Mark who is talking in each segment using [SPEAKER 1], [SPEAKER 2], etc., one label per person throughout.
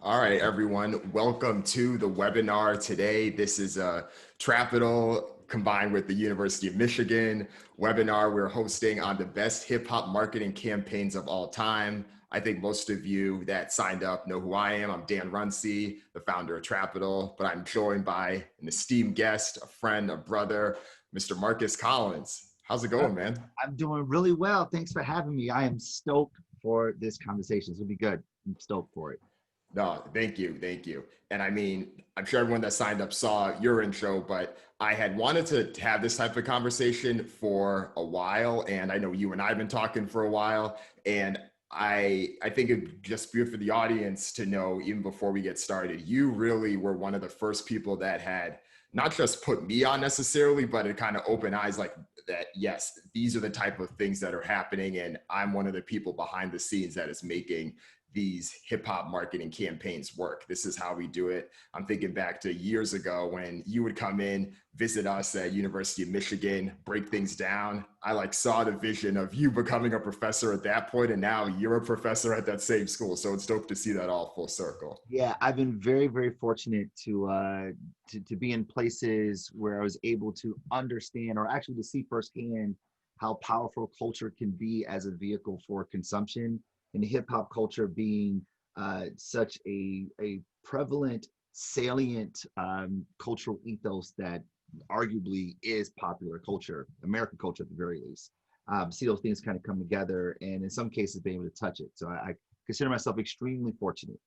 [SPEAKER 1] All right, everyone. Welcome to the webinar today. This is a Trapital combined with the University of Michigan webinar we're hosting on the best hip hop marketing campaigns of all time. I think most of you that signed up know who I am. I'm Dan Runcie, the founder of Trapital, but I'm joined by an esteemed guest, a friend, a brother, Mr. Marcus Collins. How's it going, man?
[SPEAKER 2] I'm doing really well. Thanks for having me. I am stoked for this conversation. It's gonna be good. I'm stoked for it.
[SPEAKER 1] No, thank you. Thank you. And I mean, I'm sure everyone that signed up saw your intro, but I had wanted to have this type of conversation for a while. And I know you and I have been talking for a while. And I think it'd just be good for the audience to know, even before we get started, you really were one of the first people that had not just put me on necessarily, but it kind of opened eyes like that. Yes, these are the type of things that are happening. And I'm one of the people behind the scenes that is making these hip hop marketing campaigns work. This is how we do it. I'm thinking back to years ago when you would come in, visit us at University of Michigan, break things down. I saw the vision of you becoming a professor at that point, and now you're a professor at that same school. So it's dope to see that all full circle.
[SPEAKER 2] Yeah, I've been very, very fortunate to be in places where I was able to understand, or actually to see firsthand, how powerful culture can be as a vehicle for consumption, and hip hop culture being such a prevalent, salient cultural ethos that arguably is popular culture, American culture at the very least. See those things kind of come together, and in some cases, being able to touch it. So I consider myself extremely fortunate.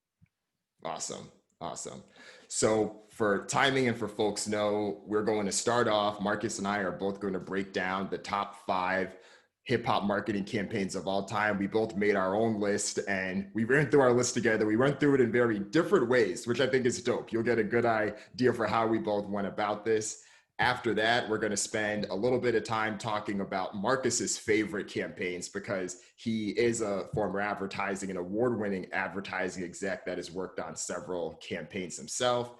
[SPEAKER 1] Awesome. Awesome. So for timing and for folks know, we're going to start off, Marcus and I are both going to break down the top 5 hip hop marketing campaigns of all time. We both made our own list and we ran through our list together. We went through it in very different ways, which I think is dope. You'll get a good idea for how we both went about this. After that, we're going to spend a little bit of time talking about Marcus's favorite campaigns because he is a former advertising and award-winning advertising exec that has worked on several campaigns himself.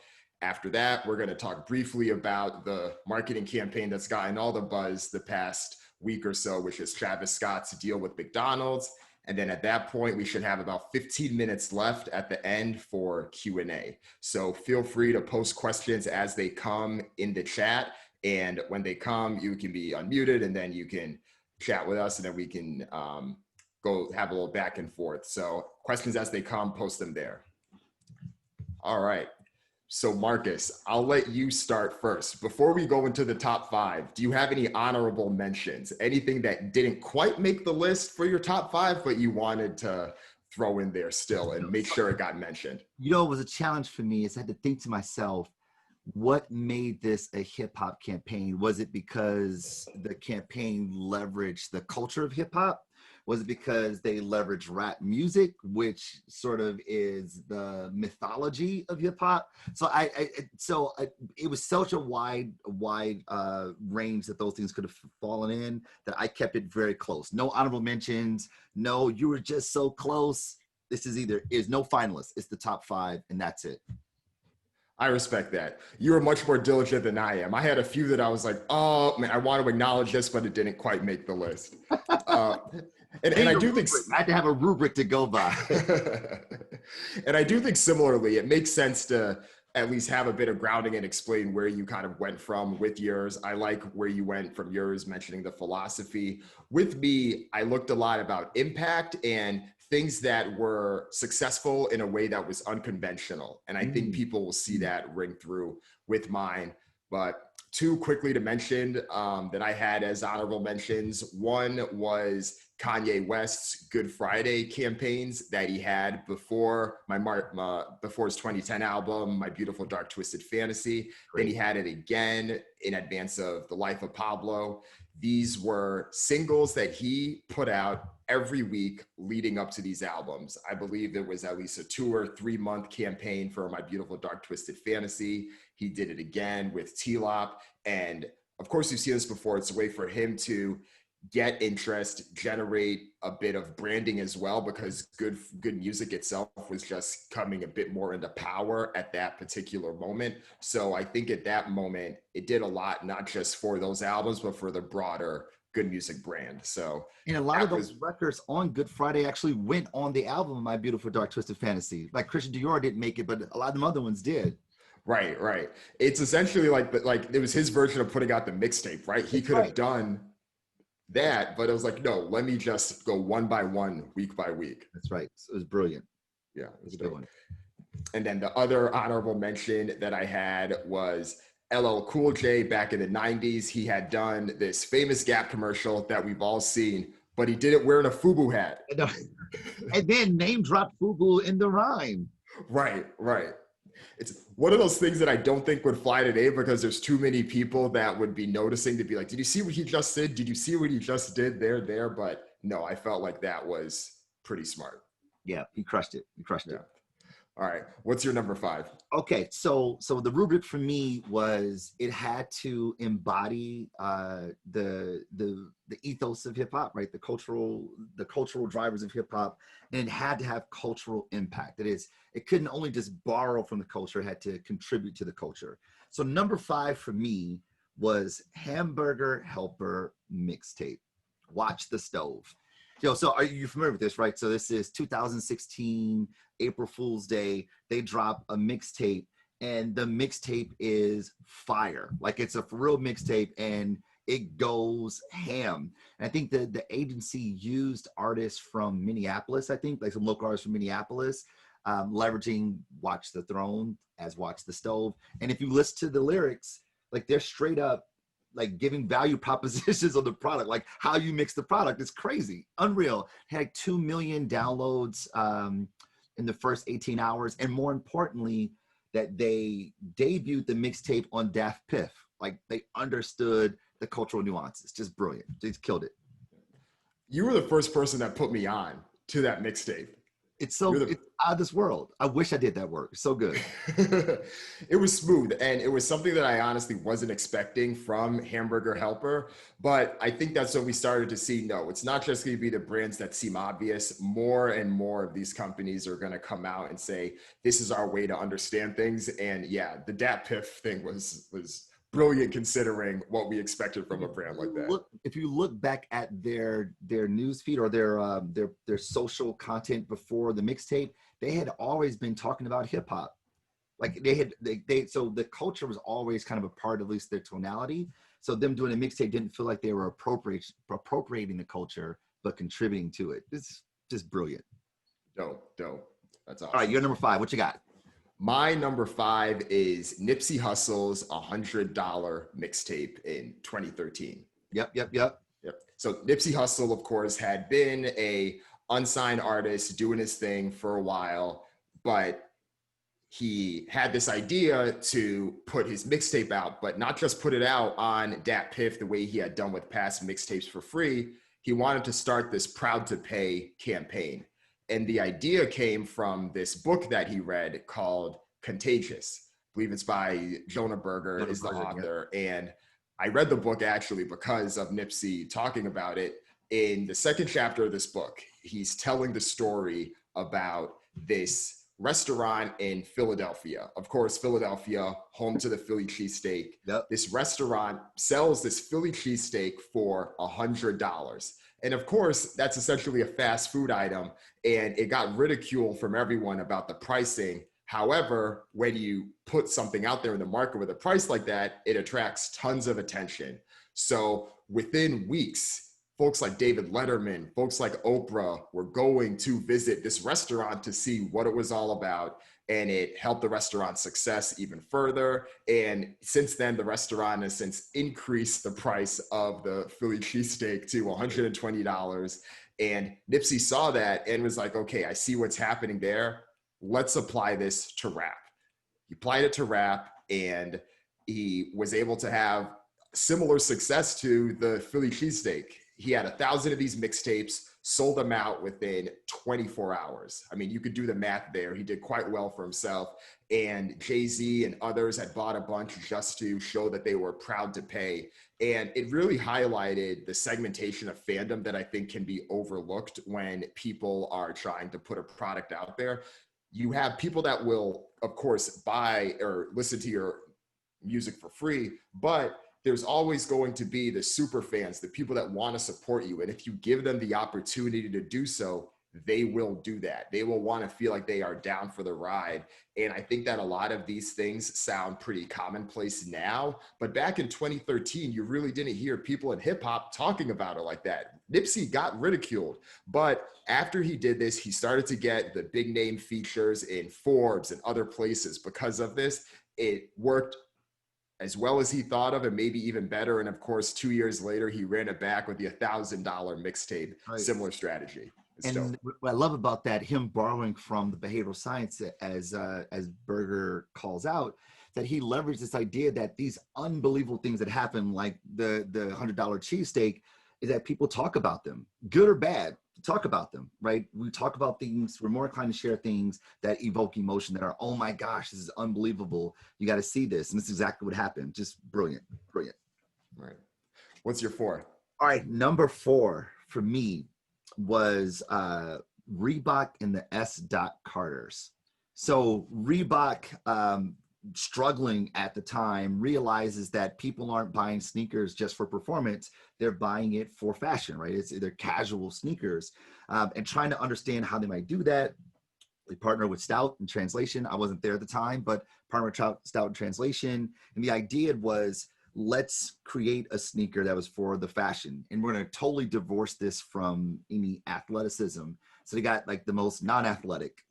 [SPEAKER 1] After that, we're going to talk briefly about the marketing campaign that's gotten all the buzz the past week or so, which is Travis Scott's deal with McDonald's. And then at that point, we should have about 15 minutes left at the end for Q&A. So feel free to post questions as they come in the chat. And when they come, you can be unmuted and then you can chat with us and then we can go have a little back and forth. So questions as they come, post them there. All right. So Marcus, I'll let you start first. Before we go into the top 5, do you have any honorable mentions? Anything that didn't quite make the list for your top 5, but you wanted to throw in there still and make sure it got mentioned?
[SPEAKER 2] You know, it was a challenge for me is I had to think to myself, what made this a hip hop campaign? Was it because the campaign leveraged the culture of hip hop? Was it because they leveraged rap music, which sort of is the mythology of hip hop? So it was such a wide range that those things could have fallen in that I kept it very close. No honorable mentions. No, you were just so close. This is no finalists. It's the top 5, and that's it.
[SPEAKER 1] I respect that. You were much more diligent than I am. I had a few that I was like, oh man, I want to acknowledge this, but it didn't quite make the list. And I do think
[SPEAKER 2] I had to have a rubric to go by.
[SPEAKER 1] And I do think similarly, it makes sense to at least have a bit of grounding and explain where you kind of went from with yours. I like where you went from yours, mentioning the philosophy. With me, I looked a lot about impact and things that were successful in a way that was unconventional. And I think people will see that ring through with mine. But 2 quickly to mention that I had as honorable mentions. One was Kanye West's Good Friday campaigns that he had before before his 2010 album, My Beautiful Dark Twisted Fantasy. Great. Then he had it again in advance of The Life of Pablo. These were singles that he put out every week leading up to these albums. I believe there was at least a 2 or 3 month campaign for My Beautiful Dark Twisted Fantasy. He did it again with T-Lop. And of course, you've seen this before. It's a way for him to get interest, generate a bit of branding as well, because good music itself was just coming a bit more into power at that particular moment. So I think at that moment, it did a lot, not just for those albums, but for the broader good music brand. So
[SPEAKER 2] And a lot of
[SPEAKER 1] that
[SPEAKER 2] those
[SPEAKER 1] was
[SPEAKER 2] records on Good Friday actually went on the album My Beautiful Dark Twisted Fantasy. Like Christian Dior didn't make it, but a lot of them other ones did.
[SPEAKER 1] right, right. It's essentially like it was his version of putting out the mixtape, right? He
[SPEAKER 2] That's
[SPEAKER 1] could
[SPEAKER 2] right.
[SPEAKER 1] have done that, but it was like, no, let me just go one by one, week by week.
[SPEAKER 2] That's right. It was brilliant.
[SPEAKER 1] Yeah, it
[SPEAKER 2] It
[SPEAKER 1] was
[SPEAKER 2] was a good
[SPEAKER 1] dope.
[SPEAKER 2] one.
[SPEAKER 1] And then the other honorable mention that I had was LL Cool J back in the 90s. He had done this famous Gap commercial that we've all seen, but he did it wearing a FUBU hat.
[SPEAKER 2] And then name drop Fubu in the rhyme.
[SPEAKER 1] Right, right. It's one of those things that I don't think would fly today because there's too many people that would be noticing to be like, did you see what he just did? Did you see what he just did there? But no, I felt like that was pretty smart.
[SPEAKER 2] Yeah, he crushed it. He crushed
[SPEAKER 1] Yeah.
[SPEAKER 2] it.
[SPEAKER 1] All right. What's your number 5?
[SPEAKER 2] Okay, so the rubric for me was it had to embody the ethos of hip hop, right? The cultural drivers of hip hop, and it had to have cultural impact. That is, it couldn't only just borrow from the culture; it had to contribute to the culture. So number 5 for me was Hamburger Helper mixtape. Watch the Stove. Yo, so are you familiar with this, right? So this is 2016, April Fool's Day. They drop a mixtape, and the mixtape is fire. Like it's a for real mixtape, and it goes ham. And I think the agency used artists from Minneapolis, I think, like some local artists from Minneapolis, leveraging Watch the Throne as Watch the Stove. And if you listen to the lyrics, like they're straight up like giving value propositions on the product, like how you mix the product. It's crazy, unreal. It had 2 million downloads in the first 18 hours. And more importantly, that they debuted the mixtape on Daft Piff. Like they understood the cultural nuances. Just brilliant. They killed it.
[SPEAKER 1] You were the first person that put me on to that mixtape.
[SPEAKER 2] It's
[SPEAKER 1] The,
[SPEAKER 2] it's out of this world. I wish I did that work. It's so good.
[SPEAKER 1] it was smooth, and it was something that I honestly wasn't expecting from Hamburger Helper. But I think that's when we started to see, no, it's not just going to be the brands that seem obvious. More and more of these companies are going to come out and say, this is our way to understand things. And yeah, the Dat Piff thing was brilliant considering what we expected from a brand like that.
[SPEAKER 2] If you look back at their news feed or their social content before the mixtape, they had always been talking about hip hop. Like so the culture was always kind of a part of at least their tonality. So them doing a mixtape didn't feel like they were appropriating the culture, but contributing to it. It's just brilliant.
[SPEAKER 1] Dope. That's awesome.
[SPEAKER 2] All right, you're number 5. What you got?
[SPEAKER 1] My number 5 is Nipsey Hussle's $100 mixtape in 2013.
[SPEAKER 2] Yep.
[SPEAKER 1] So Nipsey Hussle, of course, had been a unsigned artist doing his thing for a while, but he had this idea to put his mixtape out, but not just put it out on Dat Piff the way he had done with past mixtapes for free. He wanted to start this Proud to Pay campaign. And the idea came from this book that he read called Contagious. I believe it's by Jonah Berger is the author. Yeah. And I read the book actually because of Nipsey talking about it. In the second chapter of this book, he's telling the story about this restaurant in Philadelphia. Of course, Philadelphia, home to the Philly cheesesteak.
[SPEAKER 2] Yep.
[SPEAKER 1] This restaurant sells this Philly cheesesteak for $100. And of course, that's essentially a fast food item, and it got ridiculed from everyone about the pricing. However, when you put something out there in the market with a price like that, it attracts tons of attention. So within weeks, folks like David Letterman, folks like Oprah were going to visit this restaurant to see what it was all about. And it helped the restaurant's success even further. And since then, the restaurant has since increased the price of the Philly cheesesteak to $120. And Nipsey saw that and was like, okay, I see what's happening there. Let's apply this to rap. He applied it to rap, and he was able to have similar success to the Philly cheesesteak. He had 1,000 of these mixtapes, sold them out within 24 hours. I mean, you could do the math there. He did quite well for himself. And Jay-Z and others had bought a bunch just to show that they were proud to pay. And it really highlighted the segmentation of fandom that I think can be overlooked when people are trying to put a product out there. You have people that will, of course, buy or listen to your music for free, but there's always going to be the super fans, the people that want to support you. And if you give them the opportunity to do so, they will do that. They will want to feel like they are down for the ride. And I think that a lot of these things sound pretty commonplace now, but back in 2013, you really didn't hear people in hip hop talking about it like that. Nipsey got ridiculed, but after he did this, he started to get the big name features in Forbes and other places. Because of this, it worked as well as he thought of, and maybe even better. And of course, 2 years later, he ran it back with the $1,000 mixtape,
[SPEAKER 2] Right.
[SPEAKER 1] similar strategy. It's
[SPEAKER 2] and
[SPEAKER 1] dope.
[SPEAKER 2] what I love about that, him borrowing from the behavioral science, as Berger calls out, that he leveraged this idea that these unbelievable things that happen, like the $100 cheesesteak, is that people talk about them, good or bad. Talk about them, right? We talk about things. We're more inclined to share things that evoke emotion, that are, oh my gosh, this is unbelievable. You got to see this, and this is exactly what happened. Just brilliant, brilliant.
[SPEAKER 1] Right. What's your 4?
[SPEAKER 2] All right, number 4 for me was Reebok and the S. Carters. So Reebok, struggling at the time, realizes that people aren't buying sneakers just for performance. They're buying it for fashion, right? They're casual sneakers, and trying to understand how they might do that. They partner with Stout in translation. I wasn't there at the time, but partner with Stout in translation. And the idea was, let's create a sneaker that was for the fashion. And we're going to totally divorce this from any athleticism. So they got like the most non-athletic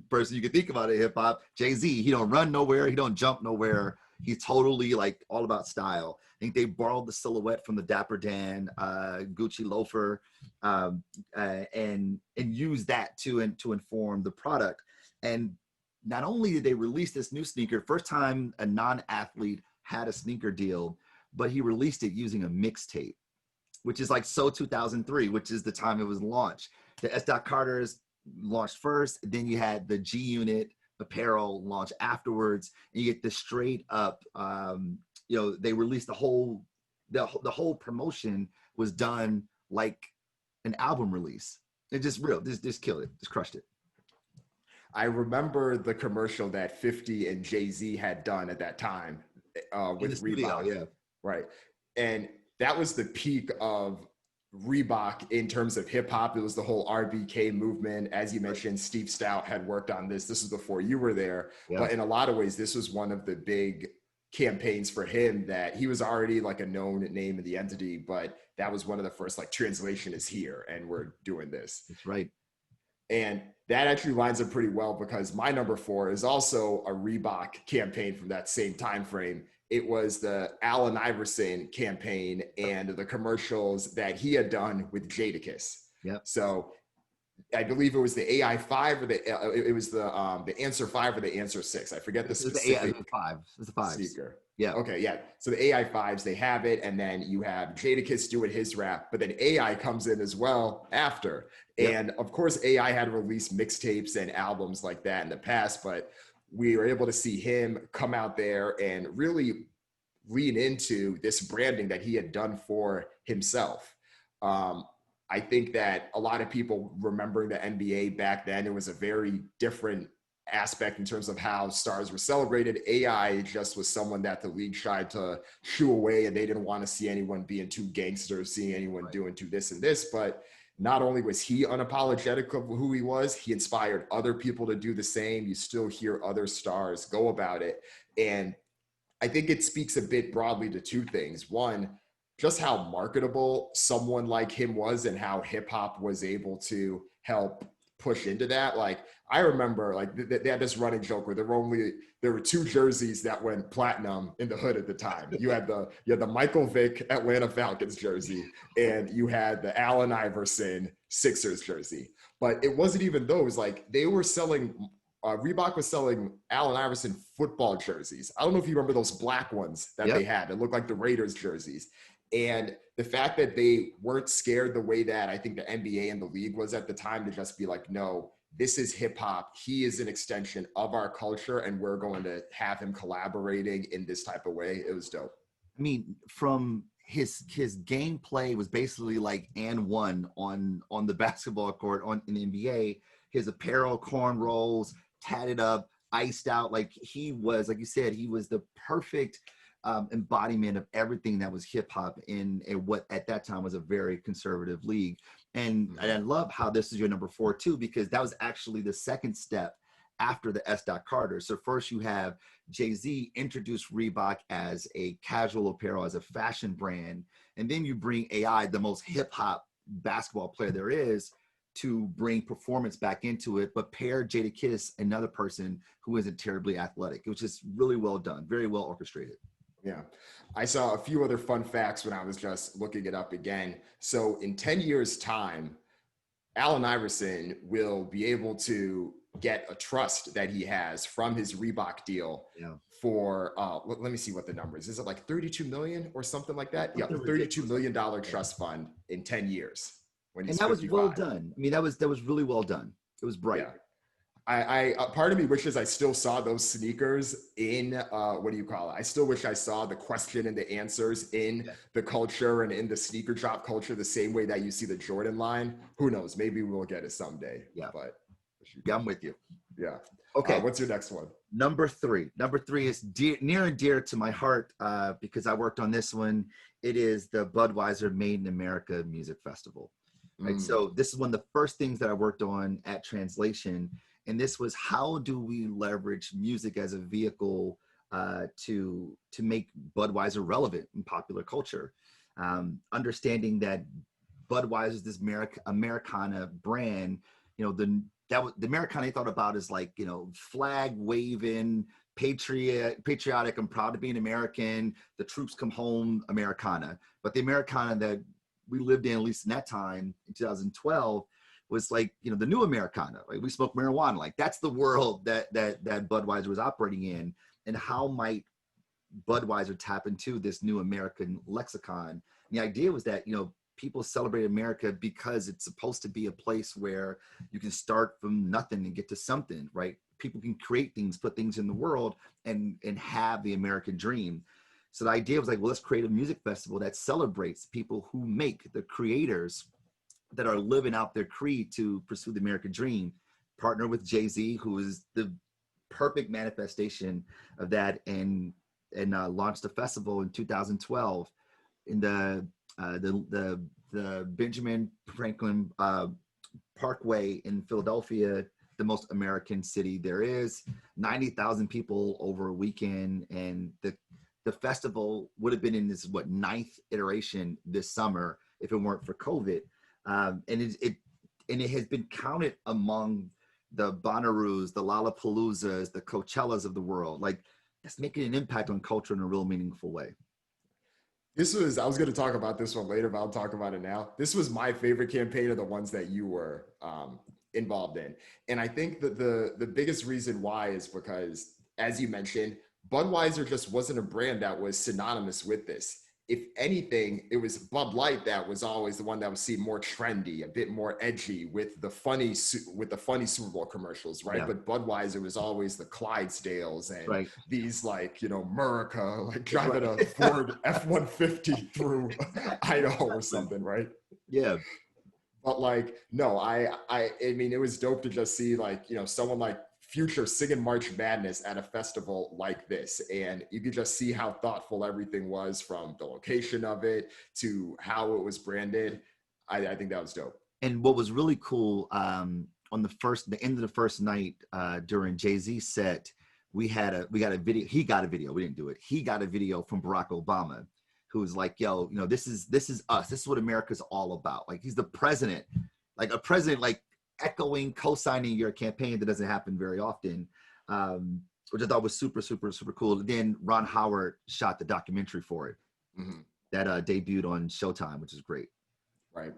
[SPEAKER 2] person you could think about in hip hop, Jay-Z. He don't run nowhere. He don't jump nowhere. He's totally like all about style. I think they borrowed the silhouette from the Dapper Dan, Gucci loafer, and used that to inform the product. And not only did they release this new sneaker, first time a non-athlete had a sneaker deal, but he released it using a mixtape, which is like so 2003, which is the time it was launched. The S. Carters launched first, then you had the G Unit apparel launch afterwards, and you get the straight up, they released the whole promotion was done like an album release. It just killed it, just crushed it.
[SPEAKER 1] I remember the commercial that 50 and Jay-Z had done at that time with Reebok.
[SPEAKER 2] Yeah.
[SPEAKER 1] Right. And that was the peak of Reebok in terms of hip hop. It was the whole RBK movement. As you mentioned, Steve Stout had worked on this. This was before you were there. Yeah. But in a lot of ways, this was one of the big campaigns for him, that he was already like a known name in the entity, but that was one of the first, like, translation is here and we're doing this.
[SPEAKER 2] That's right.
[SPEAKER 1] And that actually lines up pretty well, because my number 4 is also a Reebok campaign from that same time frame. It was the Allen Iverson campaign and the commercials that he had done with Jadakiss.
[SPEAKER 2] Yeah.
[SPEAKER 1] So I believe it was the AI5 or it was the Answer 5 or the Answer 6. I forget the specific.
[SPEAKER 2] The 5. It's the 5
[SPEAKER 1] sneaker.
[SPEAKER 2] Yeah.
[SPEAKER 1] Okay. Yeah. So the AI5s, they have it, and then you have Jadakiss doing his rap, but then AI comes in as well after. Yep. And of course, AI had released mixtapes and albums like that in the past, but we were able to see him come out there and really lean into this branding that he had done for himself. I think that a lot of people remembering the NBA back then, it was a very different aspect in terms of how stars were celebrated. AI just was someone that the league tried to shoo away, and they didn't want to see anyone being too gangster, seeing anyone doing too this and this. But not only was he unapologetic of who he was, he inspired other people to do the same. You still hear other stars go about it. And I think it speaks a bit broadly to two things. One, just how marketable someone like him was and how hip hop was able to help push into that. Like, I remember, like, they had this running joke where there were 2 jerseys that went platinum in the hood at the time. You had the Michael Vick Atlanta Falcons jersey, and you had the Allen Iverson Sixers jersey. But it wasn't even those. Like, they were selling Reebok was selling Allen Iverson football jerseys. I don't know if you remember those black ones that they had. It looked like the Raiders jerseys. And the fact that they weren't scared the way that I think the NBA and the league was at the time, to just be like, no, this is hip hop. He is an extension of our culture, and we're going to have him collaborating in this type of way. It was dope.
[SPEAKER 2] I mean, from his gameplay was basically like and one on the basketball court in the NBA. His apparel, cornrows, tatted up, iced out. Like, he was, like you said, he was the perfect embodiment of everything that was hip hop in what at that time was a very conservative league. And I love how this is your number 4 too, because that was actually the second step after the S. Carter. So first you have Jay-Z introduce Reebok as a casual apparel, as a fashion brand. And then you bring AI, the most hip hop basketball player there is, to bring performance back into it, but pair Jadakiss, another person who isn't terribly athletic. It was just really well done, very well orchestrated.
[SPEAKER 1] Yeah. I saw a few other fun facts when I was just looking it up again. So in 10 years' time, Allen Iverson will be able to get a trust that he has from his Reebok deal for, let me see what the number is. Is it like 32 million or something like that? Yeah, $32 million trust fund in 10 years. When he's
[SPEAKER 2] and that
[SPEAKER 1] 55.
[SPEAKER 2] was well done. I mean, that was really well done. It was bright.
[SPEAKER 1] Yeah. I part of me wishes I still saw those sneakers in what do you call it? I still wish I saw the question and the answers in the culture and in the sneaker drop culture the same way that you see the Jordan line. Who knows? Maybe we'll get it someday.
[SPEAKER 2] Yeah,
[SPEAKER 1] but
[SPEAKER 2] I'm with you.
[SPEAKER 1] Yeah.
[SPEAKER 2] Okay.
[SPEAKER 1] What's your next one?
[SPEAKER 2] Number 3. Number 3 is near and dear to my heart because I worked on this one. It is the Budweiser Made in America Music Festival. Right. So this is one of the first things that I worked on at Translation. And this was, how do we leverage music as a vehicle to make Budweiser relevant in popular culture? Understanding that Budweiser is this Americana brand, the Americana I thought about is like, flag waving, patriotic, I'm proud to be an American, the troops come home, Americana. But the Americana that we lived in, at least in that time, in 2012, was like, the new Americana. Like we smoke marijuana. Like that's the world that Budweiser was operating in. And how might Budweiser tap into this new American lexicon? And the idea was that, people celebrate America because it's supposed to be a place where you can start from nothing and get to something, right? People can create things, put things in the world and have the American dream. So the idea was like, well, let's create a music festival that celebrates people who make, the creators that are living out their creed to pursue the American dream. Partner with Jay-Z, who is the perfect manifestation of that, and launched a festival in 2012 in the Benjamin Franklin Parkway in Philadelphia, the most American city there is. 90,000 people over a weekend, and the festival would have been in this 9th iteration this summer if it weren't for COVID. And it has been counted among the Bonnaroos, the Lollapaloozas, the Coachellas of the world. Like, that's making an impact on culture in a real meaningful way.
[SPEAKER 1] I was going to talk about this one later, but I'll talk about it now. This was my favorite campaign of the ones that you were involved in. And I think that the biggest reason why is because, as you mentioned, Budweiser just wasn't a brand that was synonymous with this. If anything, it was Bud Light that was always the one that was seen more trendy, a bit more edgy with the funny Super Bowl commercials, right? Yeah. But Budweiser was always the Clydesdales and these Murica, like driving a Ford F-150 through Idaho or something, right?
[SPEAKER 2] Yeah.
[SPEAKER 1] But no, I mean, it was dope to just see someone like Future singing March Madness at a festival like this. And you could just see how thoughtful everything was, from the location of it to how it was branded. I think that was dope.
[SPEAKER 2] And what was really cool, on the end of the first night during Jay-Z's set, we got a video. He got a video. We didn't do it. He got a video from Barack Obama, who was like, yo, this is us. This is what America's all about. Like, he's the president, like a president, echoing, co-signing your campaign. That doesn't happen very often, which I thought was super, super, super cool. And then Ron Howard shot the documentary for it that debuted on Showtime, which is great.
[SPEAKER 1] Right.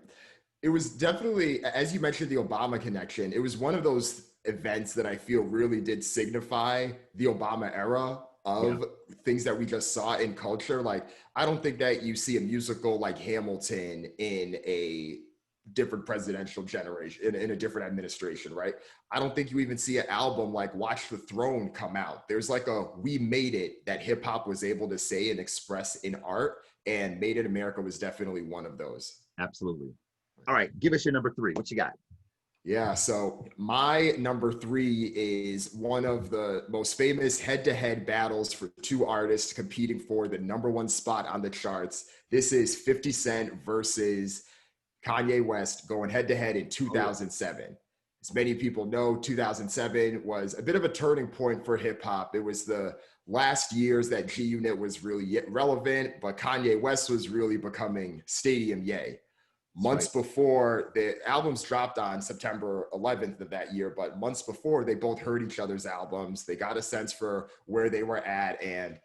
[SPEAKER 1] It was definitely, as you mentioned, the Obama connection. It was one of those events that I feel really did signify the Obama era of things that we just saw in culture. Like, I don't think that you see a musical like Hamilton in a different presidential generation, in a different administration, right? I don't think you even see an album like Watch the Throne come out. There's we made it that hip hop was able to say and express in art, and Made in America was definitely one of those.
[SPEAKER 2] Absolutely. All right, give us your number 3. What you got?
[SPEAKER 1] Yeah, so my number three is one of the most famous head-to-head battles for two artists competing for the number one spot on the charts. This is 50 Cent versus Kanye West going head-to-head in
[SPEAKER 2] Oh yeah.
[SPEAKER 1] 2007. As many people know, 2007 was a bit of a turning point for hip hop. It was the last years that G Unit was really relevant, but Kanye West was really becoming Stadium Yay.
[SPEAKER 2] That's
[SPEAKER 1] Months
[SPEAKER 2] right.
[SPEAKER 1] before, the albums dropped on September 11th of that year, but months before, they both heard each other's albums. They got a sense for where they were at, and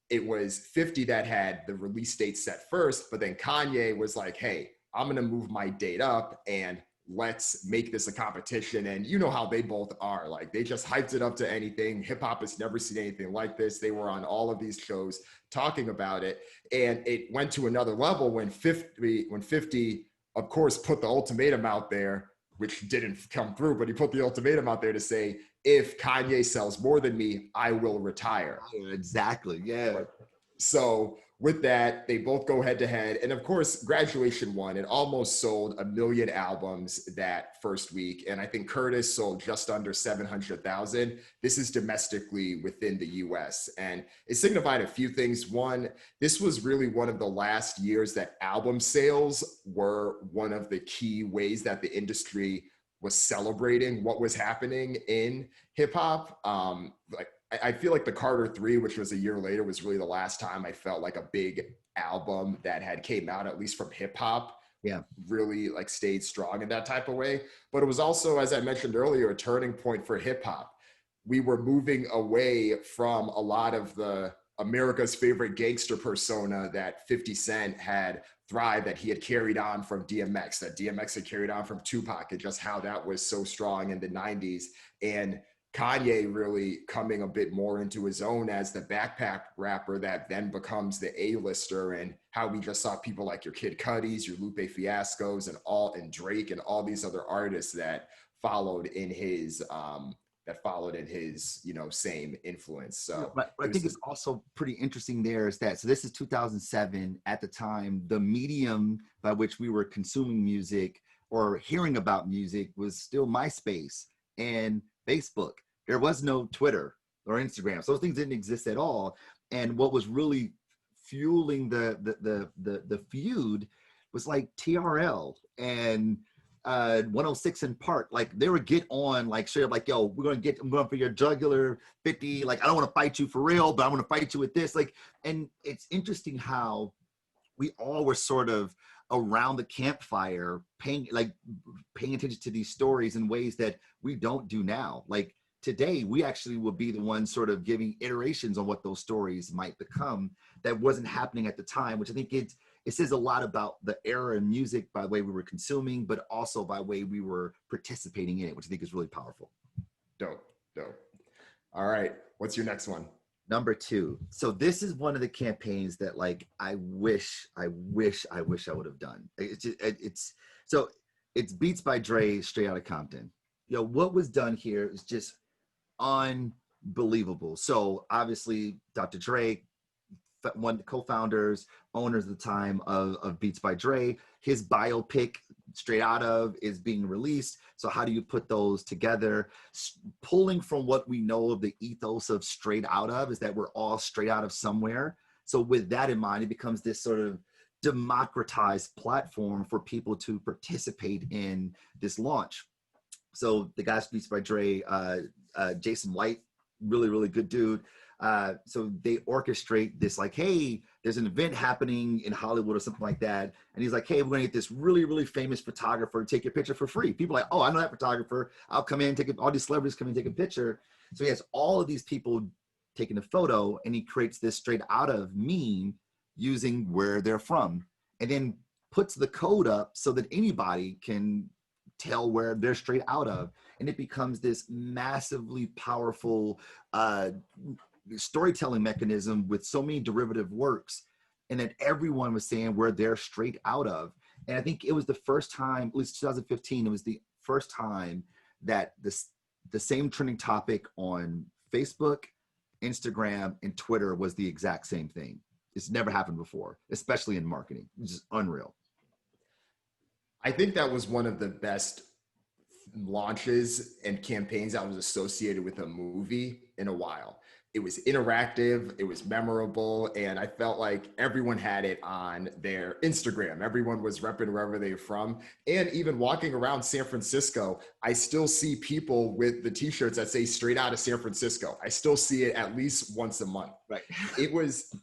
[SPEAKER 1] it was 50 that had the release date set first, but then Kanye was like, hey, I'm going to move my date up and let's make this a competition. And you know how they both are. Like, they just hyped it up to anything. Hip hop has never seen anything like this. They were on all of these shows talking about it. And it went to another level when 50, of course, put the ultimatum out there, which didn't come through, but he put the ultimatum out there to say, if Kanye sells more than me, I will retire.
[SPEAKER 2] Exactly. Yeah.
[SPEAKER 1] So with that, they both go head to head. And of course, Graduation won. It almost sold 1 million albums that first week. And I think Curtis sold just under 700,000. This is domestically within the US. And it signified a few things. One, this was really one of the last years that album sales were one of the key ways that the industry was celebrating what was happening in hip hop. Like, I feel like the Carter 3, which was a year later, was really the last time I felt like a big album that had came out, at least from hip hop,
[SPEAKER 2] Yeah.
[SPEAKER 1] really like stayed strong in that type of way. But it was also, as I mentioned earlier, a turning point for hip hop. We were moving away from a lot of the America's favorite gangster persona that 50 Cent had thrived, that he had carried on from DMX, that DMX had carried on from Tupac, and just how that was so strong in the 90s. And Kanye really coming a bit more into his own as the backpack rapper that then becomes the A-lister, and how we just saw people like your Kid Cudis, your Lupe Fiascos, and Drake and all these other artists that followed in his same influence. So
[SPEAKER 2] But I
[SPEAKER 1] it
[SPEAKER 2] think
[SPEAKER 1] was
[SPEAKER 2] it's also pretty interesting there is that, so this is 2007. At the time, the medium by which we were consuming music or hearing about music was still MySpace and Facebook. There was no Twitter or Instagram. So those things didn't exist at all. And what was really fueling the feud was like TRL and 106 in Park. Like, they would get on like straight up like, yo, I'm going for your jugular 50. Like, I don't want to fight you for real, but I'm going to fight you with this. Like, and it's interesting how we all were sort of around the campfire paying attention to these stories in ways that we don't do now. Like, today, we actually will be the ones sort of giving iterations on what those stories might become that wasn't happening at the time, which I think it says a lot about the era in music by the way we were consuming, but also by the way we were participating in it, which I think is really powerful.
[SPEAKER 1] dope. All right, what's your next one?
[SPEAKER 2] Number 2. So this is one of the campaigns that like I wish I would have done. It's Beats by Dre, Straight Outta Compton. What was done here is just unbelievable. So obviously Dr. Dre, one of the co-founders, owners at the time of Beats by Dre, his biopic Straight Out of is being released. So how do you put those together? Pulling from what we know of the ethos of Straight Out of is that we're all straight out of somewhere. So with that in mind, it becomes this sort of democratized platform for people to participate in this launch. So the guys Beats by Dre, Jason White, really, really good dude. So they orchestrate this like, hey, there's an event happening in Hollywood or something like that. And he's like, hey, we're gonna get this really, really famous photographer to take your picture for free. People are like, oh, I know that photographer. I'll come in, all these celebrities come in, take a picture. So he has all of these people taking a photo, and he creates this Straight Out of meme using where they're from, and then puts the code up so that anybody can tell where they're straight out of. And it becomes this massively powerful storytelling mechanism with so many derivative works, and that everyone was saying where they're straight out of. And I think it was the first time, at least 2015, it was the first time that the same trending topic on Facebook, Instagram, and Twitter was the exact same thing. It's never happened before, especially in marketing. It's just unreal.
[SPEAKER 1] I think that was one of the best launches and campaigns that was associated with a movie in a while. It was interactive, it was memorable, and I felt like everyone had it on their Instagram. Everyone was repping wherever they're from. And even walking around San Francisco, I still see people with the t-shirts that say straight out of San Francisco. I still see it at least once a month.
[SPEAKER 2] Right.
[SPEAKER 1] It was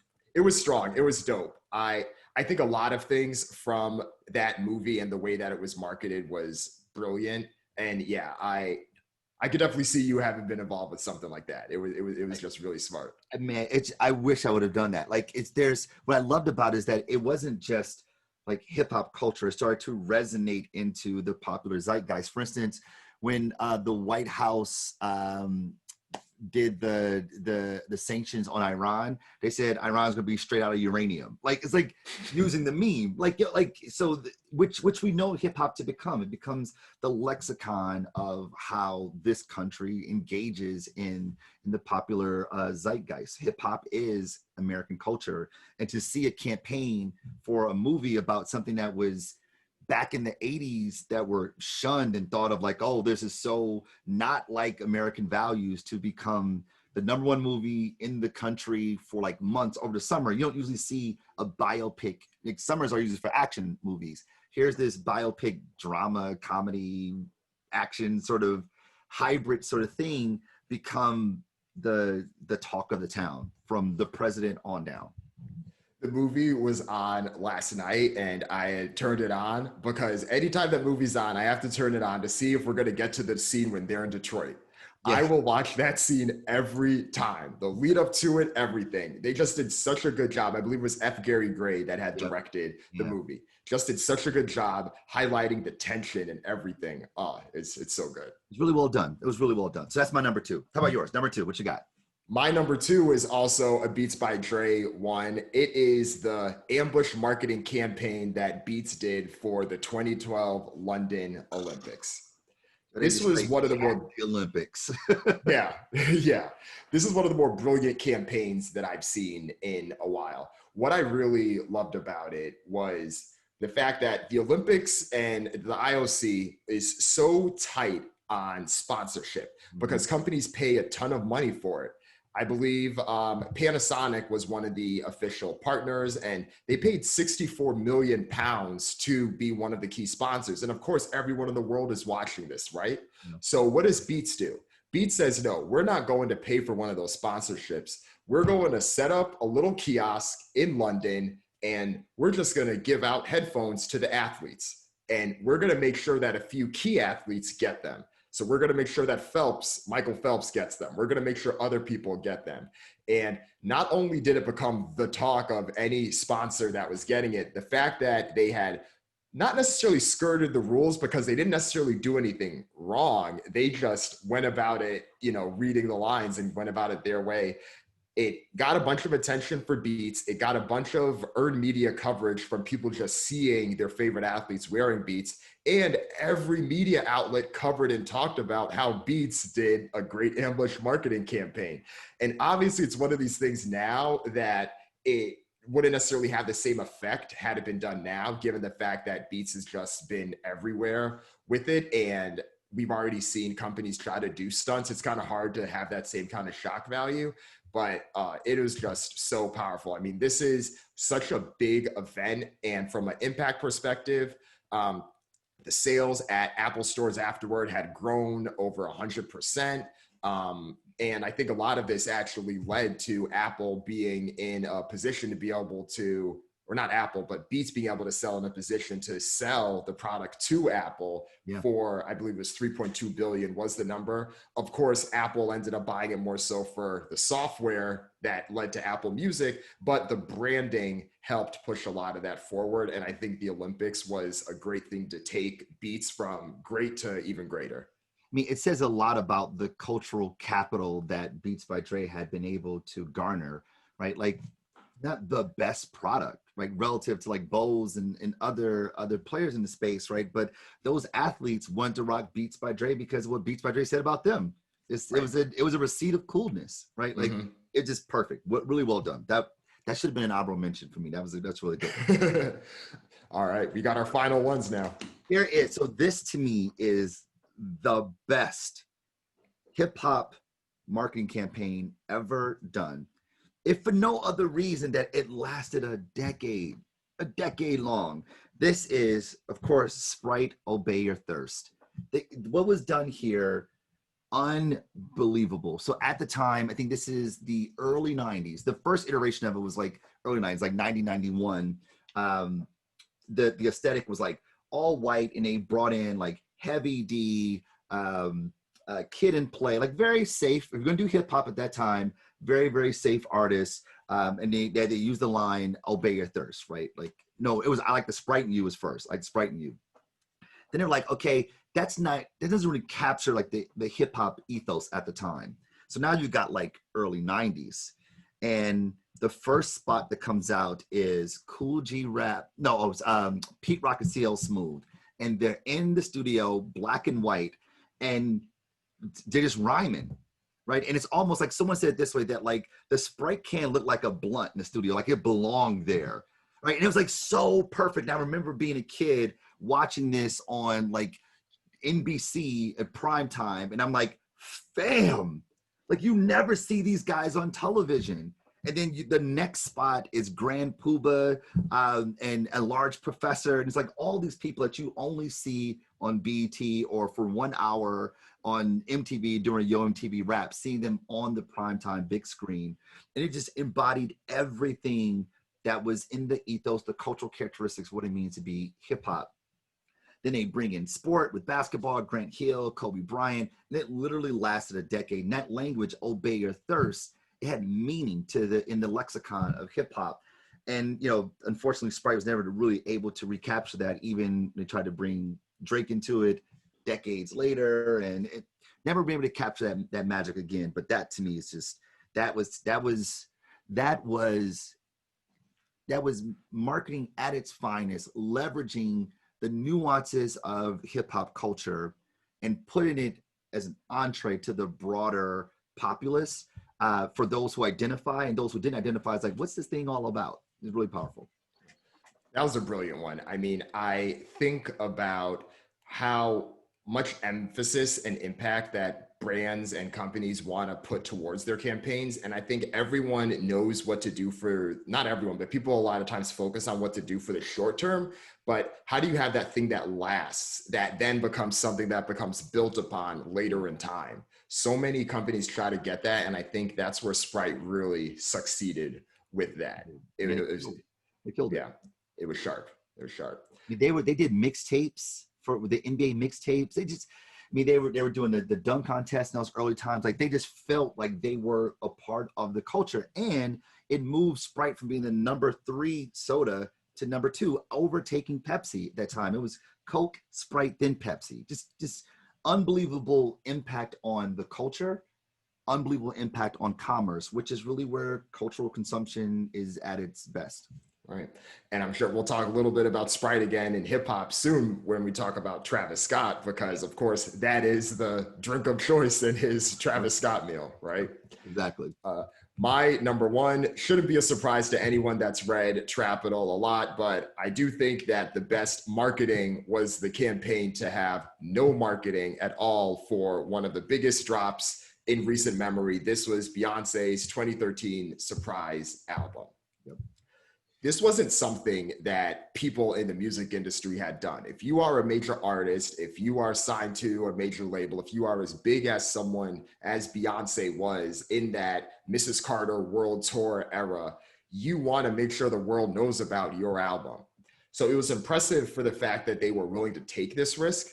[SPEAKER 1] strong. It was dope. I think a lot of things from that movie and the way that it was marketed was brilliant. And yeah, I could definitely see you having been involved with something like that. It was just really smart.
[SPEAKER 2] Man, I wish I would have done that. Like there's what I loved about it is that it wasn't just like hip hop culture. It started to resonate into the popular zeitgeist. For instance, when the White House did the sanctions on Iran, they said Iran's gonna be straight out of uranium. Like it's like using the meme, which we know hip hop to become. It becomes the lexicon of how this country engages in the popular zeitgeist. Hip hop is American culture, and to see a campaign for a movie about something that was back in the 80s that were shunned and thought of like, oh, this is so not like American values, to become the #1 movie in the country for like months over the summer. You don't usually see a biopic. Like, summers are usually for action movies. Here's this biopic drama, comedy, action sort of hybrid sort of thing become the talk of the town from the president on down.
[SPEAKER 1] The movie was on last night and I had turned it on because anytime that movie's on, I have to turn it on to see if we're going to get to the scene when they're in Detroit. Yeah. I will watch that scene every time. The lead up to it, everything. They just did such a good job. I believe it was F. Gary Gray that had directed the movie. Just did such a good job highlighting the tension and everything. Oh, it's so good.
[SPEAKER 2] It's really well done. It was really well done. So that's my #2. How about yours? #2, what you got?
[SPEAKER 1] My #2 is also a Beats by Dre one. It is the ambush marketing campaign that Beats did for the 2012 London Olympics. This was one of the more
[SPEAKER 2] Olympics.
[SPEAKER 1] yeah. This is one of the more brilliant campaigns that I've seen in a while. What I really loved about it was the fact that the Olympics and the IOC is so tight on sponsorship because companies pay a ton of money for it. I believe Panasonic was one of the official partners, and they paid 64 million pounds to be one of the key sponsors. And of course, everyone in the world is watching this, right? Yeah. So what does Beats do? Beats says, no, we're not going to pay for one of those sponsorships. We're going to set up a little kiosk in London, and we're just going to give out headphones to the athletes. And we're going to make sure that a few key athletes get them. So we're going to make sure that Michael Phelps gets them. We're going to make sure other people get them. And not only did it become the talk of any sponsor that was getting it, the fact that they had not necessarily skirted the rules because they didn't necessarily do anything wrong. They just went about it, reading the lines and went about it their way. It got a bunch of attention for Beats. It got a bunch of earned media coverage from people just seeing their favorite athletes wearing Beats. And every media outlet covered and talked about how Beats did a great ambush marketing campaign. And obviously it's one of these things now that it wouldn't necessarily have the same effect had it been done now, given the fact that Beats has just been everywhere with it. And we've already seen companies try to do stunts. It's kind of hard to have that same kind of shock value. But it was just so powerful. I mean, this is such a big event. And from an impact perspective, the sales at Apple stores afterward had grown over 100%. And I think a lot of this actually led to Apple being in a position to be able to, or not Apple, but Beats being able to sell in a position to sell the product to Apple for, I believe it was 3.2 billion was the number. Of course, Apple ended up buying it more so for the software that led to Apple Music, but the branding helped push a lot of that forward. And I think the Olympics was a great thing to take Beats from great to even greater.
[SPEAKER 2] I mean, it says a lot about the cultural capital that Beats by Dre had been able to garner, right? Like, not the best product, right, relative to like Bose and other players in the space, right? But those athletes wanted to rock Beats by Dre because of what Beats by Dre said about them. It was a receipt of coolness, right? Like it's just perfect. Really well done. That should have been an honorable mention for me. That's really good.
[SPEAKER 1] All right, we got our final ones now.
[SPEAKER 2] Here it is. So this to me is the best hip hop marketing campaign ever done. If for no other reason that it lasted a decade long. This is, of course, Sprite, Obey Your Thirst. What was done here, unbelievable. So at the time, I think this is the early 90s. The first iteration of it was like early 90s, like 1991. The aesthetic was like all white, and they brought in like Heavy D, Kid and Play, like very safe. If you're gonna do hip hop at that time, very, very safe artists. And they used the line "Obey Your Thirst," right? Like, no, it was, I like the Sprite and You was first, like Sprite and You. Then they're like, okay, that doesn't really capture like the hip hop ethos at the time. So now you've got like early 90s, and the first spot that comes out is Cool G Rap. No, it was Pete Rock and CL Smooth, and they're in the studio, black and white, and they're just rhyming, right? And it's almost like someone said it this way, that like the Sprite can look like a blunt in the studio, like it belonged there, right? And it was like so perfect. And I remember being a kid watching this on like NBC at prime time, and I'm like, fam, like you never see these guys on television. And then the next spot is Grand Poobah and a Large Professor. And it's like all these people that you only see on BET or for 1 hour on MTV during Yo MTV Rap, seeing them on the primetime big screen. And it just embodied everything that was in the ethos, the cultural characteristics, what it means to be hip hop. Then they bring in sport with basketball, Grant Hill, Kobe Bryant, and it literally lasted a decade. And that language, Obey Your Thirst, it had meaning in the lexicon of hip hop. And, you know, unfortunately, Sprite was never really able to recapture that. Even they tried to bring Drake into it decades later, and it never been able to capture that magic again. But that to me is just, that was marketing at its finest, leveraging the nuances of hip hop culture and putting it as an entree to the broader populace. For those who identify, and those who didn't identify, it's like, what's this thing all about? It's really powerful.
[SPEAKER 1] That was a brilliant one. I mean, I think about how much emphasis and impact that brands and companies want to put towards their campaigns. And I think everyone knows what to do for, not everyone, but people a lot of times focus on what to do for the short term. But how do you have that thing that lasts, that then becomes something that becomes built upon later in time? So many companies try to get that. And I think that's where Sprite really succeeded with that. They killed it. Yeah, it was sharp. It was sharp.
[SPEAKER 2] I mean, they did mixtapes for the NBA mixtapes. They were doing the dunk contest in those early times. Like they just felt like they were a part of the culture, and it moved Sprite from being the number 3 soda to number 2, overtaking Pepsi at that time. It was Coke, Sprite, then Pepsi. Just unbelievable impact on the culture, unbelievable impact on commerce, which is really where cultural consumption is at its best.
[SPEAKER 1] Right. And I'm sure we'll talk a little bit about Sprite again in hip hop soon when we talk about Travis Scott, because of course that is the drink of choice in his Travis Scott meal, right?
[SPEAKER 2] Exactly.
[SPEAKER 1] My number 1 shouldn't be a surprise to anyone that's read Trapital a lot, but I do think that the best marketing was the campaign to have no marketing at all for one of the biggest drops in recent memory. This was Beyonce's 2013 Surprise album. Yep. This wasn't something that people in the music industry had done. If you are a major artist, if you are signed to a major label, if you are as big as someone as Beyonce was in that Mrs. Carter World Tour era, you want to make sure the world knows about your album. So it was impressive for the fact that they were willing to take this risk.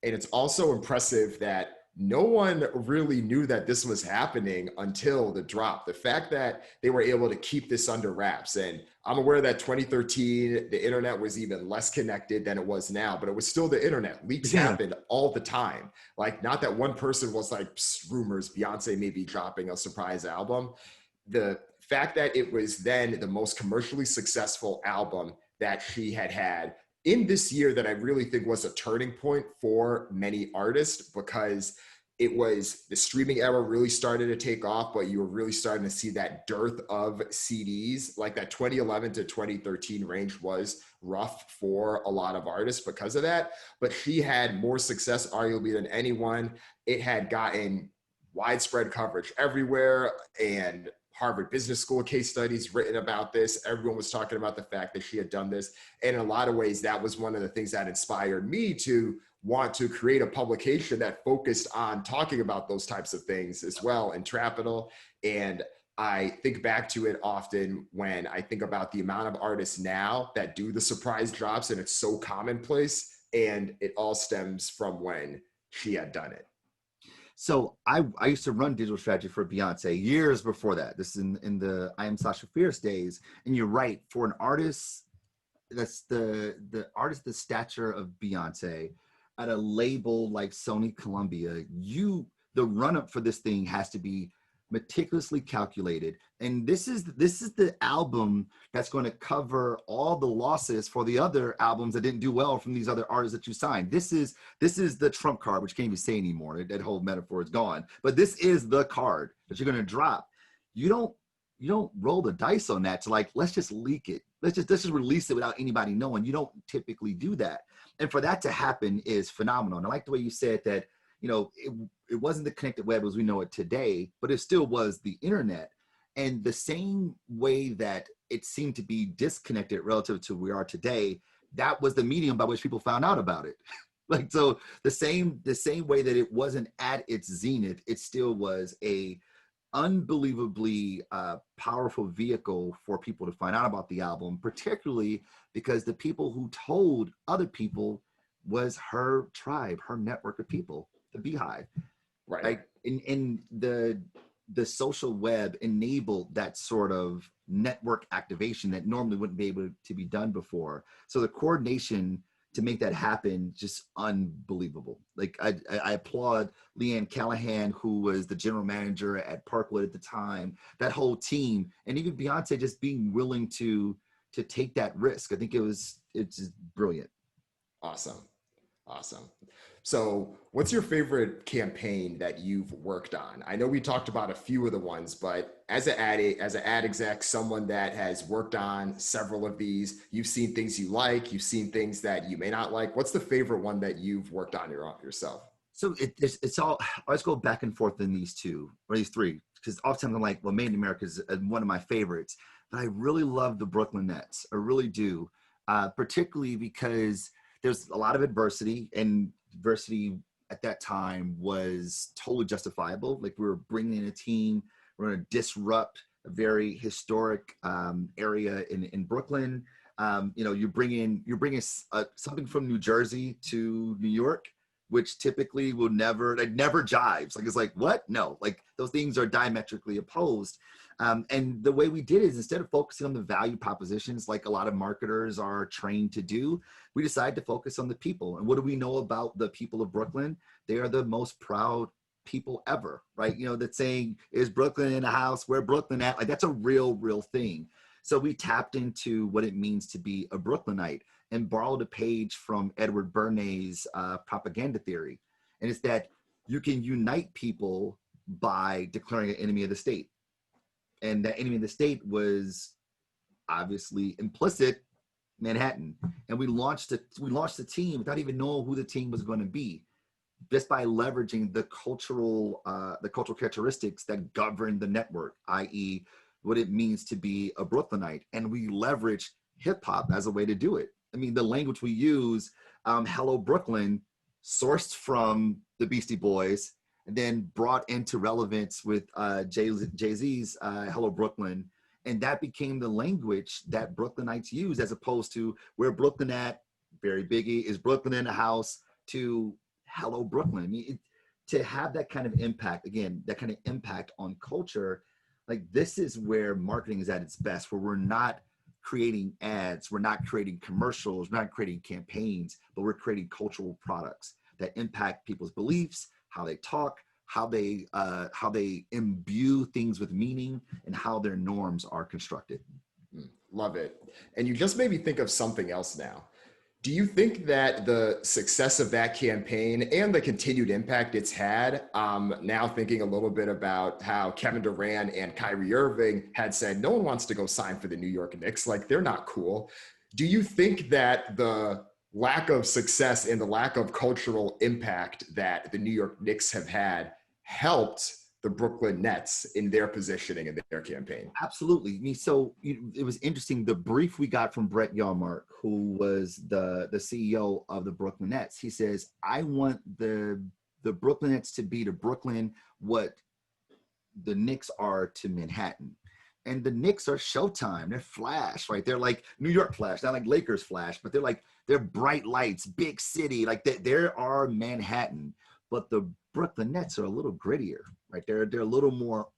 [SPEAKER 1] And it's also impressive that no one really knew that this was happening until the drop. The fact that they were able to keep this under wraps. And I'm aware that 2013, the internet was even less connected than it was now, but it was still the internet. Leaks happened all the time. Like, not that one person was like, rumors, Beyonce may be dropping a surprise album. The fact that it was then the most commercially successful album that she had in this year, that I really think was a turning point for many artists, because it was the streaming era really started to take off, but you were really starting to see that dearth of CDs. Like that 2011 to 2013 range was rough for a lot of artists because of that. But she had more success, arguably, than anyone. It had gotten widespread coverage everywhere, and Harvard Business School case studies written about this. Everyone was talking about the fact that she had done this. And in a lot of ways, that was one of the things that inspired me to want to create a publication that focused on talking about those types of things as well in Trapital. And I think back to it often when I think about the amount of artists now that do the surprise drops, and it's so commonplace, and it all stems from when she had done it.
[SPEAKER 2] So I used to run digital strategy for Beyonce years before that. This is in the I Am Sasha Fierce days. And you're right, for an artist that's the artist the stature of Beyonce at a label like Sony Columbia, the run-up for this thing has to be meticulously calculated. And this is the album that's going to cover all the losses for the other albums that didn't do well from these other artists that you signed. This is the trump card, which you can't even say anymore. That whole metaphor is gone. But this is the card that you're going to drop. You don't roll the dice on that to like, let's just leak it. Let's just release it without anybody knowing. You don't typically do that. And for that to happen is phenomenal. And I like the way you said that, it wasn't the connected web as we know it today, but it still was the internet. And the same way that it seemed to be disconnected relative to where we are today, that was the medium by which people found out about it. Like, so the same way that it wasn't at its zenith, it still was a unbelievably powerful vehicle for people to find out about the album, particularly because the people who told other people was her tribe, her network of people, the Beehive.
[SPEAKER 1] Right.
[SPEAKER 2] Like in the social web enabled that sort of network activation that normally wouldn't be able to be done before. So the coordination to make that happen, just unbelievable. Like I applaud Leanne Callahan, who was the general manager at Parkwood at the time, that whole team, and even Beyonce just being willing to take that risk. I think it's just brilliant.
[SPEAKER 1] Awesome. So what's your favorite campaign that you've worked on? I know we talked about a few of the ones, but as an ad exec, someone that has worked on several of these, you've seen things you like, you've seen things that you may not like. What's the favorite one that you've worked on yourself?
[SPEAKER 2] So it's all, I always go back and forth in these two, or these three, because oftentimes I'm like, well, Made in America is one of my favorites, but I really love the Brooklyn Nets. I really do, particularly because there's a lot of adversity, and adversity at that time was totally justifiable. Like, we were bringing in a team, we're going to disrupt a very historic area in Brooklyn. You bring in something from New Jersey to New York, which typically never jives. Like, it's like, what? No, like, those things are diametrically opposed. And the way we did it is, instead of focusing on the value propositions like a lot of marketers are trained to do, we decided to focus on the people. And what do we know about the people of Brooklyn? They are the most proud people ever, right? That saying, is Brooklyn in a house? Where Brooklyn at? Like, that's a real thing. So we tapped into what it means to be a Brooklynite and borrowed a page from Edward Bernays' propaganda theory. And it's that you can unite people by declaring an enemy of the state. And that enemy of the state was obviously implicit Manhattan. And we launched the team without even knowing who the team was going to be, just by leveraging the cultural characteristics that govern the network, i.e. what it means to be a Brooklynite. And we leveraged hip hop as a way to do it. I mean, the language we use, Hello Brooklyn, sourced from the Beastie Boys, and then brought into relevance with Jay-Z's Hello Brooklyn. And that became the language that Brooklynites use, as opposed to where Brooklyn at, very Biggie, is Brooklyn in a house, to Hello Brooklyn. I mean, to have that kind of impact, again, that kind of impact on culture, like, this is where marketing is at its best, where we're not creating ads, we're not creating commercials, we're not creating campaigns, but we're creating cultural products that impact people's beliefs, how they talk, how they imbue things with meaning, and how their norms are constructed.
[SPEAKER 1] Love it. And you just made me think of something else now. Do you think that the success of that campaign and the continued impact it's had, now thinking a little bit about how Kevin Durant and Kyrie Irving had said, no one wants to go sign for the New York Knicks, like they're not cool. Do you think that the lack of success and the lack of cultural impact that the New York Knicks have had helped the Brooklyn Nets in their positioning and their campaign?
[SPEAKER 2] Absolutely. I mean, so it was interesting. The brief we got from Brett Yarmark, who was the CEO of the Brooklyn Nets, he says, I want the Brooklyn Nets to be to Brooklyn what the Knicks are to Manhattan. And the Knicks are Showtime. They're Flash, right? They're like New York Flash, not like Lakers Flash, but they're bright lights, big city. Like there are Manhattan, but the Brooklyn Nets are a little grittier, right? They're a little more,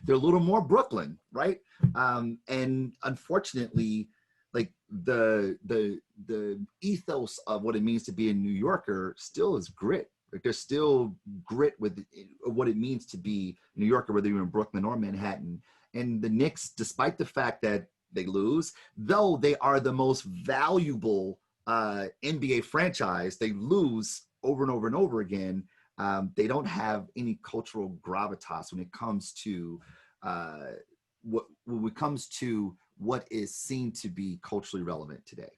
[SPEAKER 2] they're a little more Brooklyn, right? And unfortunately, like the ethos of what it means to be a New Yorker still is grit. Like there's still grit with what it means to be a New Yorker, whether you're in Brooklyn or Manhattan. And the Knicks, despite the fact that they lose, though they are the most valuable NBA franchise, they lose over and over and over again. They don't have any cultural gravitas when it comes to what is seen to be culturally relevant today.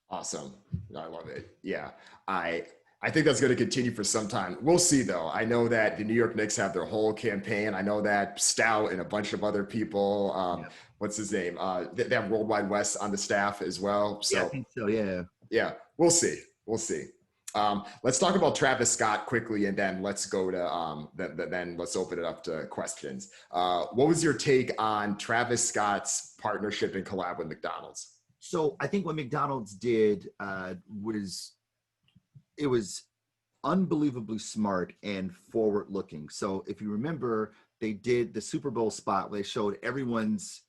[SPEAKER 1] Awesome. I love it. Yeah. I think that's going to continue for some time. We'll see, though. I know that the New York Knicks have their whole campaign. I know that Stout and a bunch of other people, what's his name? They have Worldwide West on the staff as well. So,
[SPEAKER 2] yeah, I think so. Yeah.
[SPEAKER 1] Yeah. We'll see. We'll see. Let's talk about Travis Scott quickly, and then let's go to then let's open it up to questions. What was your take on Travis Scott's partnership and collab with McDonald's?
[SPEAKER 2] So I think what McDonald's did was unbelievably smart and forward-looking. So if you remember, they did the Super Bowl spot where they showed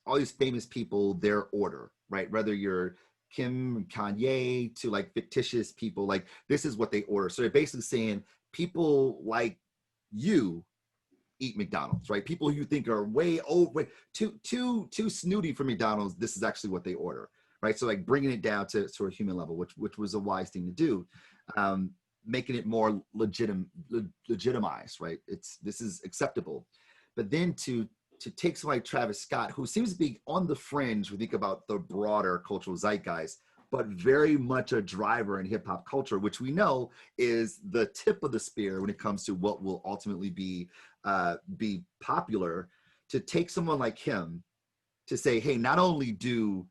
[SPEAKER 2] all these famous people, their order, right? Whether you're Kim, Kanye, to like fictitious people, like this is what they order. So they're basically saying people like you eat McDonald's, right? People who you think are way over, too snooty for McDonald's, this is actually what they order, right? So like bringing it down to sort of human level, which was a wise thing to do. Making it more legitimized, right? This is acceptable. But then to take someone like Travis Scott, who seems to be on the fringe, we think about the broader cultural zeitgeist, but very much a driver in hip hop culture, which we know is the tip of the spear when it comes to what will ultimately be popular. To take someone like him to say, hey, not only do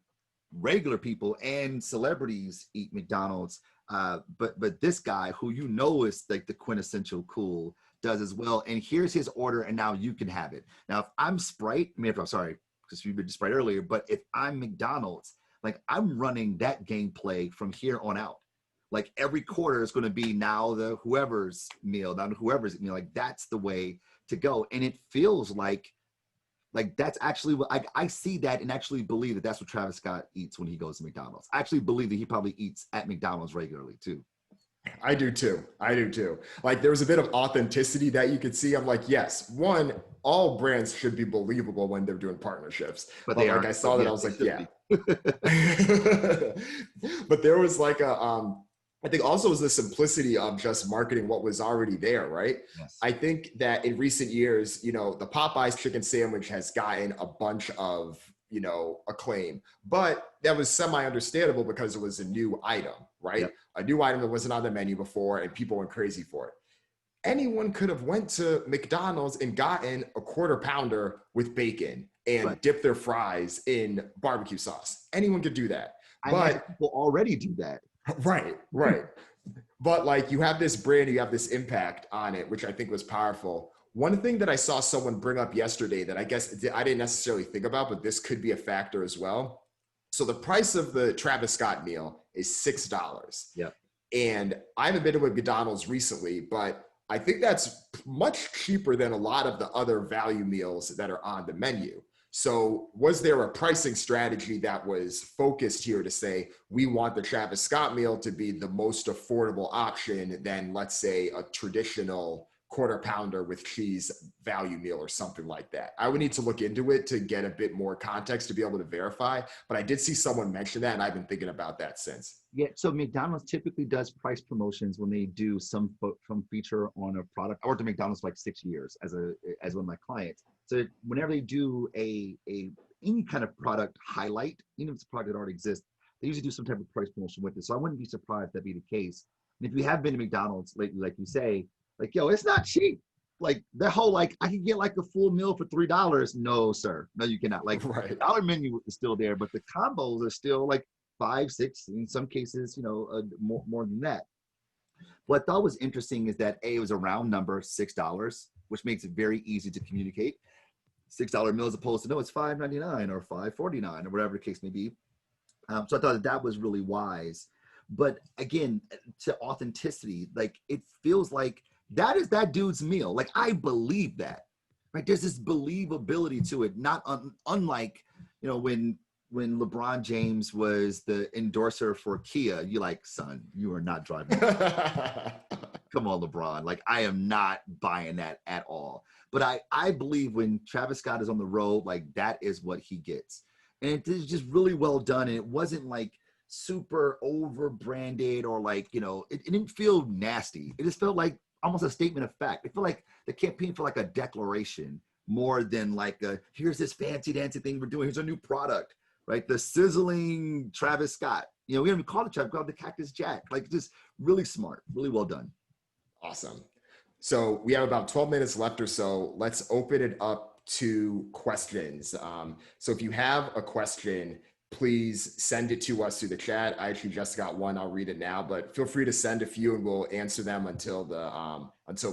[SPEAKER 2] regular people and celebrities eat McDonald's, but this guy who you know is like the quintessential cool does as well. And here's his order, and now you can have it. Now, if I'm Sprite, because you mentioned Sprite earlier, but if I'm McDonald's, like I'm running that gameplay from here on out. Like every quarter is going to be now whoever's meal. Like that's the way to go. And it feels like that's actually what I see that and actually believe that that's what Travis Scott eats when he goes to McDonald's. I actually believe that he probably eats at McDonald's regularly too.
[SPEAKER 1] I do too. Like there was a bit of authenticity that you could see. I'm like, yes, all brands should be believable when they're doing partnerships. But like I saw that, I was like, yeah. But there was like I think also was the simplicity of just marketing what was already there, right?
[SPEAKER 2] Yes.
[SPEAKER 1] I think that in recent years, the Popeyes chicken sandwich has gotten a bunch of, acclaim, but that was semi-understandable because it was a new item, right? Yep. A new item that wasn't on the menu before and people went crazy for it. Anyone could have went to McDonald's and gotten a quarter pounder with bacon and dipped their fries in barbecue sauce. Anyone could do that. But
[SPEAKER 2] people already do that.
[SPEAKER 1] Right. But like you have this brand, you have this impact on it, which I think was powerful. One thing that I saw someone bring up yesterday that I guess I didn't necessarily think about, but this could be a factor as well. So the price of the Travis Scott meal is $6.
[SPEAKER 2] Yeah.
[SPEAKER 1] And I haven't been to McDonald's recently, but I think that's much cheaper than a lot of the other value meals that are on the menu. So was there a pricing strategy that was focused here to say, we want the Travis Scott meal to be the most affordable option than, let's say, a traditional quarter pounder with cheese value meal or something like that. I would need to look into it to get a bit more context to be able to verify, but I did see someone mention that and I've been thinking about that since.
[SPEAKER 2] Yeah, so McDonald's typically does price promotions when they do some feature on a product. I worked at McDonald's for like 6 years as one of my clients. So whenever they do any kind of product highlight, even if it's a product that already exists, they usually do some type of price promotion with it. So I wouldn't be surprised that'd be the case. And if you have been to McDonald's lately, like you say, like, yo, it's not cheap. Like that whole, like, I can get like a full meal for $3. No, sir. No, you cannot. Like
[SPEAKER 1] Right.
[SPEAKER 2] the dollar menu is still there, but the combos are still like 5, 6, in some cases, more than that. What I thought was interesting is that it was a round number, $6, which makes it very easy to communicate. $6 meal as opposed to, no, it's $5.99 or $5.49 or whatever the case may be. So I thought that was really wise. But again, to authenticity, like it feels like that is that dude's meal. Like I believe that, right? There's this believability to it, not unlike, when LeBron James was the endorser for Kia, you're like, son, you are not driving. Come on, LeBron. Like, I am not buying that at all. But I believe when Travis Scott is on the road, like that is what he gets. And it is just really well done. And it wasn't like super over branded or like, it didn't feel nasty. It just felt like almost a statement of fact. It felt like the campaign felt like a declaration more than like here's this fancy dancy thing we're doing. Here's a new product. Right, the sizzling Travis Scott. We don't even call it Travis, we call it the Cactus Jack. Like just really smart, really well done.
[SPEAKER 1] Awesome. So we have about 12 minutes left or so. Let's open it up to questions. So if you have a question, please send it to us through the chat. I actually just got one. I'll read it now, but feel free to send a few and we'll answer them until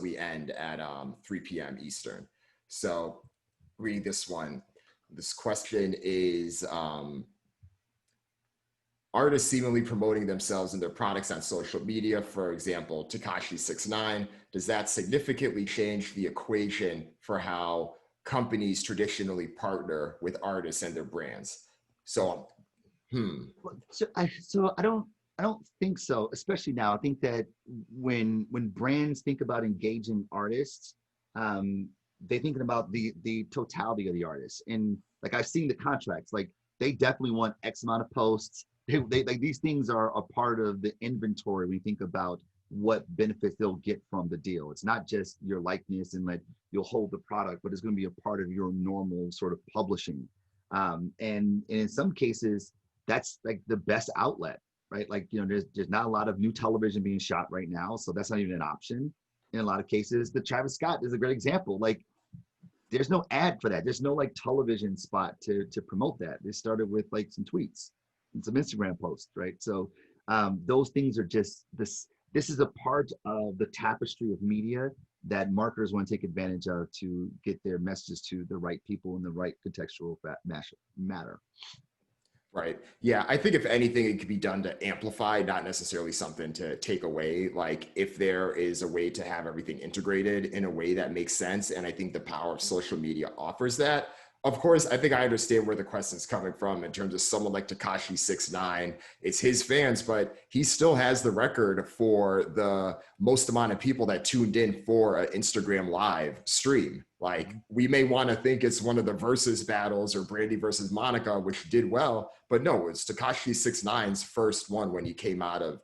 [SPEAKER 1] we end at 3 p.m. Eastern. So read this one. This question is, artists seemingly promoting themselves and their products on social media, for example, Tekashi 6ix9ine, does that significantly change the equation for how companies traditionally partner with artists and their brands? So,
[SPEAKER 2] So I don't think so, especially now. I think that when brands think about engaging artists, they're thinking about the totality of the artist. And like I've seen the contracts, like they definitely want X amount of posts. They like these things are a part of the inventory when you think about what benefits they'll get from the deal. It's not just your likeness and like you'll hold the product, but it's going to be a part of your normal sort of publishing. And in some cases, that's like the best outlet, right? Like, there's not a lot of new television being shot right now, so that's not even an option. In a lot of cases, the Travis Scott is a great example. Like, there's no ad for that. There's no like television spot to promote that. They started with like some tweets and some Instagram posts, right? So those things are just this is a part of the tapestry of media that marketers want to take advantage of to get their messages to the right people in the right contextual matter.
[SPEAKER 1] Right. Yeah. I think if anything, it could be done to amplify, not necessarily something to take away. Like if there is a way to have everything integrated in a way that makes sense. And I think the power of social media offers that. Of course, I think I understand where the question is coming from in terms of someone like Tekashi 6ix9ine. It's his fans, but he still has the record for the most amount of people that tuned in for an Instagram live stream. Like we may want to think it's one of the versus battles or Brandy versus Monica, which did well, but no, it's Tekashi 6ix9ine's first one when he came out of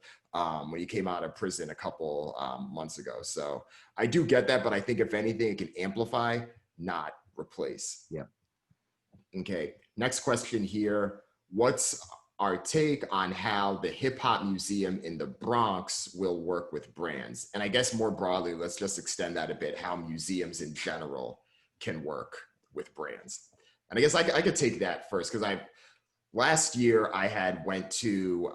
[SPEAKER 1] prison a couple months ago. So I do get that, but I think if anything, it can amplify, not replace.
[SPEAKER 2] Yeah.
[SPEAKER 1] Okay, next question here. What's our take on how the hip hop museum in the Bronx will work with brands? And I guess more broadly, let's just extend that a bit, how museums in general can work with brands. And I guess I could take that first because last year I had went to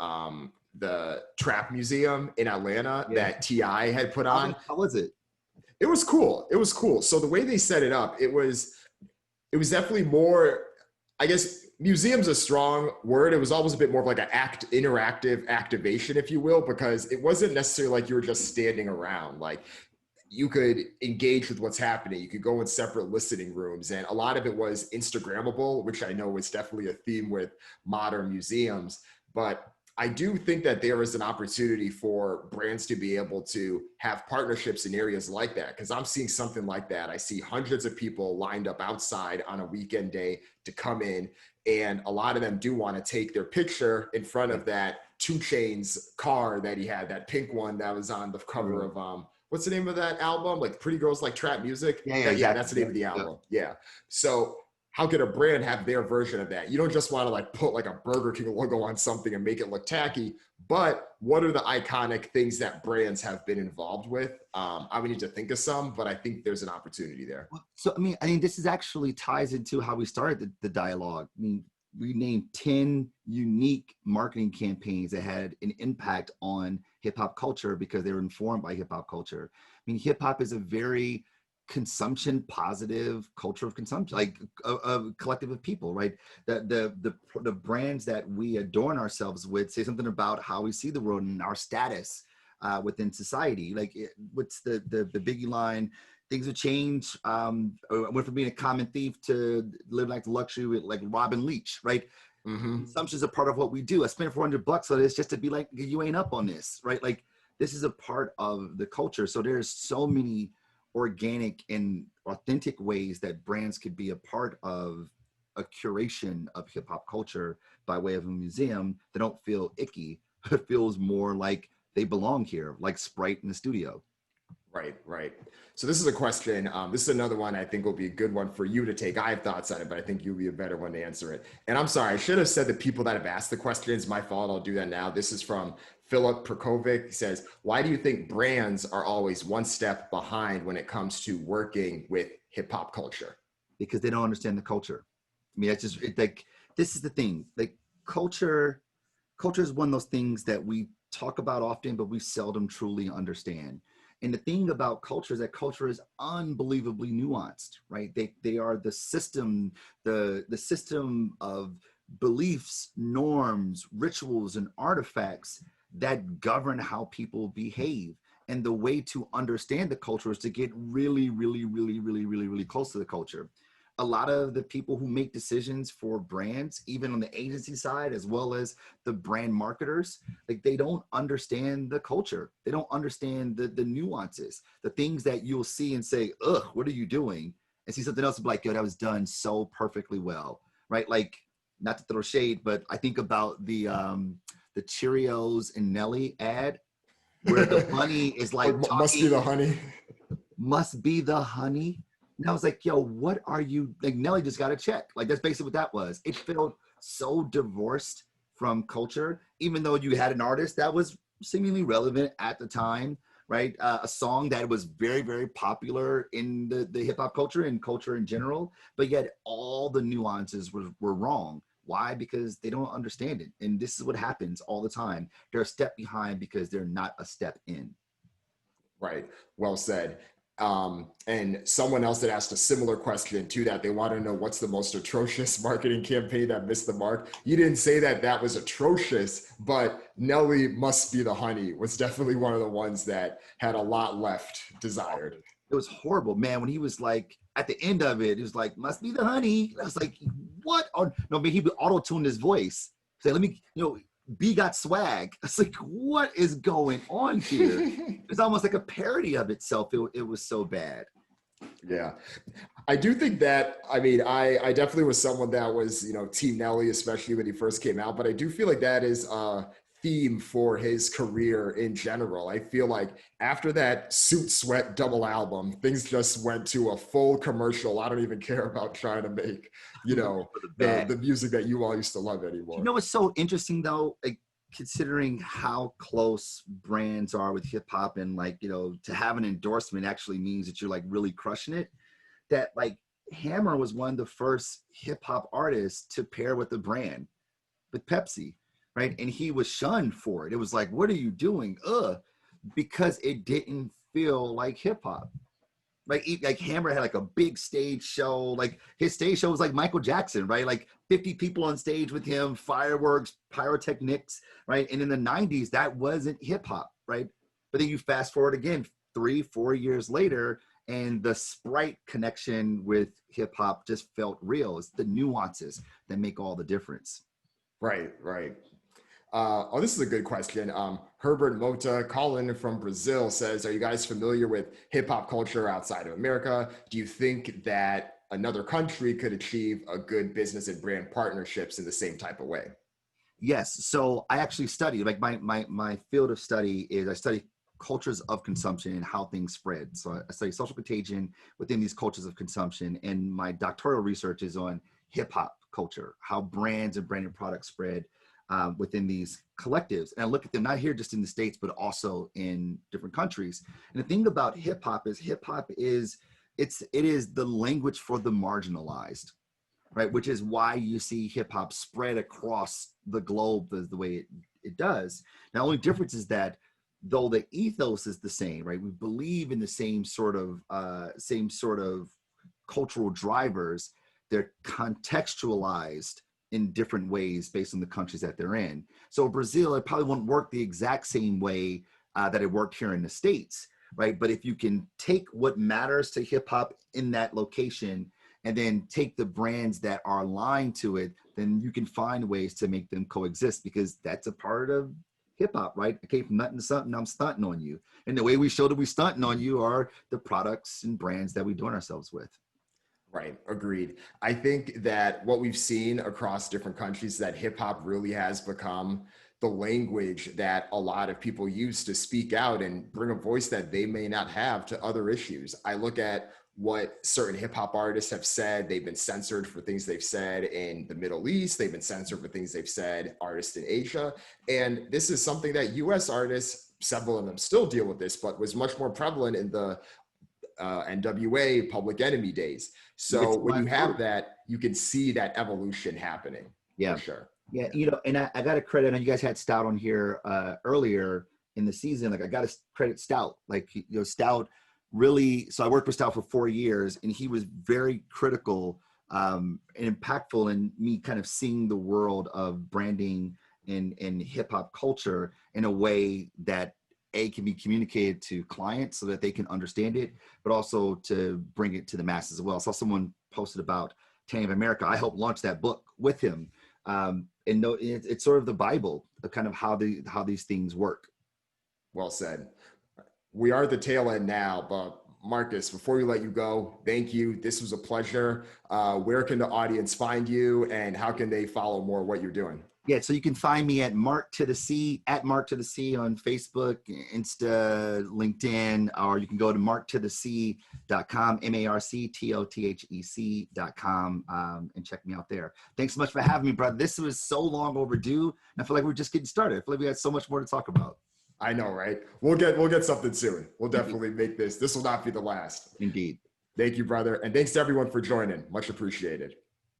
[SPEAKER 1] the Trap Museum in Atlanta that T.I. had put on.
[SPEAKER 2] How was it?
[SPEAKER 1] It was cool. It was cool. So the way they set it up, it was definitely more, I guess museum's a strong word. It was always a bit more of like an interactive activation, if you will, because it wasn't necessarily like you were just standing around. Like you could engage with what's happening. You could go in separate listening rooms. And a lot of it was Instagrammable, which I know is definitely a theme with modern museums. But I do think that there is an opportunity for brands to be able to have partnerships in areas like that. Cause I'm seeing something like that. I see hundreds of people lined up outside on a weekend day to come in. And a lot of them do want to take their picture in front of that 2 Chainz car that he had, that pink one that was on the cover of, what's the name of that album? Like Pretty Girls Like Trap Music.
[SPEAKER 2] Yeah,
[SPEAKER 1] Yeah,
[SPEAKER 2] exactly.
[SPEAKER 1] that's the name of the album. Yeah. So how could a brand have their version of that? You don't just want to like put like a Burger King logo on something and make it look tacky, but what are the iconic things that brands have been involved with? I would need to think of some, but I think there's an opportunity there.
[SPEAKER 2] So, I mean, this is actually ties into how we started the dialogue. I mean, we named 10 unique marketing campaigns that had an impact on hip hop culture because they were informed by hip hop culture. I mean, hip hop is a very consumption positive culture of consumption, like a collective of people, right? The brands that we adorn ourselves with say something about how we see the world and our status within society. Like what's the Biggie line? Things have changed. Went from being a common thief to living like the luxury with like Robin Leach, right? Consumption is a part of what we do. I spent $400 on this just to be like, you ain't up on this, right? Like this is a part of the culture. So there's so many organic and authentic ways that brands could be a part of a curation of hip hop culture by way of a museum that don't feel icky. It feels more like they belong here, like Sprite in the studio.
[SPEAKER 1] Right, right. So this is a question. This is another one I think will be a good one for you to take. I have thoughts on it, but I think you'll be a better one to answer it. And I'm sorry, I should have said the people that have asked the questions. My fault. I'll do that now. This is from Philip Perkovic. He says, why do you think brands are always one step behind when it comes to working with hip hop culture?
[SPEAKER 2] Because they don't understand the culture. I mean, that's just like, this is the thing. Like culture is one of those things that we talk about often, but we seldom truly understand. And the thing about culture is that culture is unbelievably nuanced, right? They are the system, the system of beliefs, norms, rituals, and artifacts that govern how people behave. And the way to understand the culture is to get really, really, really, really, really, really close to the culture. A lot of the people who make decisions for brands, even on the agency side, as well as the brand marketers, like they don't understand the culture. They don't understand the nuances, the things that you'll see and say, ugh, what are you doing? And see something else and be like, yo, that was done so perfectly well, right? Like, not to throw shade, but I think about the Cheerios and Nelly ad where the bunny is like talking,
[SPEAKER 1] must be the honey.
[SPEAKER 2] Must be the honey. And I was like, yo, what are you, like Nelly just got a check. Like that's basically what that was. It felt so divorced from culture, even though you had an artist that was seemingly relevant at the time, right? A song that was very, very popular in the hip hop culture and culture in general, but yet all the nuances were wrong. Why? Because they don't understand it. And this is what happens all the time. They're a step behind because they're not a step in.
[SPEAKER 1] Right. Well said. And someone else that asked a similar question to that, they want to know what's the most atrocious marketing campaign that missed the mark. You didn't say that that was atrocious, but Nelly Must Be the Honey was definitely one of the ones that had a lot left desired.
[SPEAKER 2] It was horrible, man. When he was like, at the end of it, he was like, must be the honey. I was like, what? Oh, no, but he would auto-tune his voice. Say, let me, B got swag. I was like, what is going on here? It's almost like a parody of itself. It was so bad.
[SPEAKER 1] Yeah. I do think that, I mean, I definitely was someone that was, Team Nelly, especially when he first came out, but I do feel like that is a theme for his career in general. I feel like after that Suit Sweat double album, things just went to a full commercial. I don't even care about trying to make, the music that you all used to love anymore.
[SPEAKER 2] You know what's so interesting though, like considering how close brands are with hip hop and like, to have an endorsement actually means that you're like really crushing it. That like Hammer was one of the first hip hop artists to pair with the brand, with Pepsi, right? And he was shunned for it. It was like, what are you doing? Because it didn't feel like hip hop. Like Hammer had like a big stage show. Like his stage show was like Michael Jackson, right? Like 50 people on stage with him, fireworks, pyrotechnics, right? And in the 90s, that wasn't hip hop, right? But then you fast forward again, 3-4 years later, and the Sprite connection with hip hop just felt real. It's the nuances that make all the difference.
[SPEAKER 1] Right, right. Oh, this is a good question. Herbert Mota, Colin from Brazil says, are you guys familiar with hip hop culture outside of America? Do you think that another country could achieve a good business and brand partnerships in the same type of way?
[SPEAKER 2] Yes. So I actually study, like my field of study is I study cultures of consumption and how things spread. So I study social contagion within these cultures of consumption. And my doctoral research is on hip hop culture, how brands and branded products spread within these collectives. And I look at them not here just in the States, but also in different countries. And the thing about hip hop is it is the language for the marginalized, right? Which is why you see hip hop spread across the globe the way it does. Now, the only difference is that though the ethos is the same, right? We believe in the same sort of cultural drivers. They're contextualized in different ways based on the countries that they're in. So Brazil, it probably won't work the exact same way that it worked here in the States, right? But if you can take what matters to hip hop in that location and then take the brands that are aligned to it, then you can find ways to make them coexist, because that's a part of hip hop, right? I came from nothing to something, I'm stunting on you. And the way we show that we stunting on you are the products and brands that we adorn ourselves with.
[SPEAKER 1] Right. Agreed. I think that what we've seen across different countries, that hip hop really has become the language that a lot of people use to speak out and bring a voice that they may not have to other issues. I look at what certain hip hop artists have said. They've been censored for things they've said in the Middle East. They've been censored for things they've said, artists in Asia. And this is something that US artists, several of them still deal with this, but was much more prevalent in the NWA Public Enemy days. So when you have that, you can see that evolution happening.
[SPEAKER 2] Yeah.
[SPEAKER 1] For sure.
[SPEAKER 2] Yeah. You know, and I got to credit, I know you guys had Stout on here earlier in the season. Like I got to credit Stout, like, you know, Stout really, so I worked with Stout for 4 years and he was very critical and impactful in me kind of seeing the world of branding and hip hop culture in a way that can be communicated to clients so that they can understand it, but also to bring it to the masses as well. I saw someone posted about Tanning of America. I helped launch that book with him. And it's sort of the Bible of kind of how these things work.
[SPEAKER 1] Well said. We are at the tail end now, but Marcus, before we let you go, thank you. This was a pleasure. Where can the audience find you and how can they follow more what you're doing?
[SPEAKER 2] Yeah, so you can find me at Mark to the C on Facebook, Insta, LinkedIn, or you can go to marktothec.com, marctothec.com, and check me out there. Thanks so much for having me, brother. This was so long overdue. And I feel like we're just getting started. I feel like we got so much more to talk about.
[SPEAKER 1] I know, right? We'll get something soon. We'll definitely make this. This will not be the last.
[SPEAKER 2] Indeed.
[SPEAKER 1] Thank you, brother. And thanks to everyone for joining. Much appreciated.